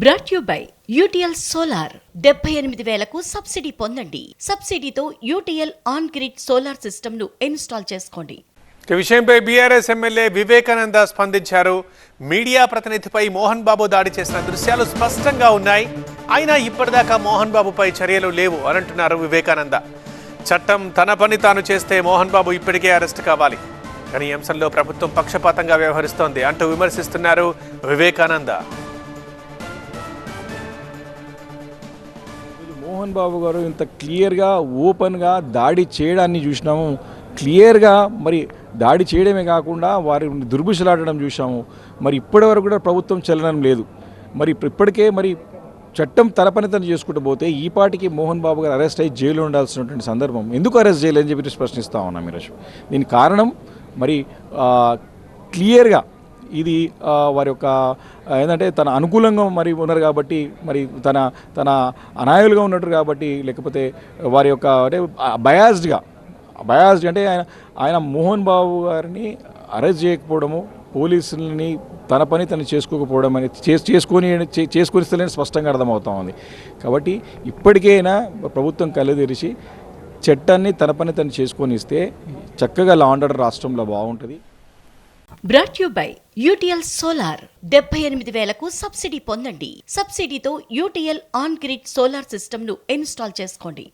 Brought you by UTL solar 78,000కు subsidy పొందండి. సబ్సిడీతో UTL on grid solar system ను ఇన్స్టాల్ చేసుకోండి. ఈ విషయంపై బీఆర్ఎస్ ఎమ్మెల్యే వివేకానంద స్పందించారు. మీడియా ప్రతినిధిపై మోహన్ బాబు దాడి చేసిన దృశ్యాలు స్పష్టంగా ఉన్నాయి. అయినా ఇప్పటిదాకా మోహన్ బాబుపై చర్యలు లేవు అంటున్నారు వివేకానంద. చట్టం తన పని తాను చేస్తే మోహన్ బాబు ఇప్పటికే అరెస్ట్ కావాలి. కానీ ఈ అంశంలో ప్రభుత్వం పక్షపాతంగా వ్యవహరిస్తోంది అంటూ విమర్శిస్తున్నారు వివేకానంద. మోహన్ బాబు గారు ఇంత క్లియర్గా ఓపెన్గా దాడి చేయడాన్ని చూసినాము. క్లియర్గా మరి దాడి చేయడమే కాకుండా వారి దుర్భుషలాడడం చూసాము. మరి ఇప్పటి వరకు కూడా ప్రభుత్వం చలనం లేదు. మరి ఇప్పటికే మరి చట్టం తన పని తను చేసుకుంటూ పోతే ఈ పాటికి మోహన్ బాబు గారు అరెస్ట్ అయ్యి జైలు ఉండాల్సినటువంటి సందర్భం. ఎందుకు అరెస్ట్ చేయలేదని చెప్పి ప్రశ్నిస్తూ ఉన్నాం ఈరోజు. దీనికి కారణం మరి క్లియర్గా ఇది వారి యొక్క ఏంటంటే తన అనుకూలంగా మరి ఉన్నారు కాబట్టి, మరి తన అనాయులుగా ఉన్నట్టు కాబట్టి, లేకపోతే వారి యొక్క అంటే బయాస్డ్ అంటే ఆయన మోహన్ బాబు గారిని అరెస్ట్ చేయకపోవడము, పోలీసులని తన పని తను చేసుకోకపోవడం అనేది చేసుకొనిస్తలేని స్పష్టంగా అర్థమవుతా ఉంది. కాబట్టి ఇప్పటికైనా ప్రభుత్వం కళ్ళు తెరిచి చట్టాన్ని తన పని తను చేసుకొని ఇస్తే చక్కగా లా అండ్ ఆర్డర్ రాష్ట్రంలో బాగుంటుంది. Brought you by UTL solar 78,000కు సబ్సిడీ పొందండి. సబ్సిడీతో UTL on grid solar system ను ఇన్స్టాల్ చేసుకోండి.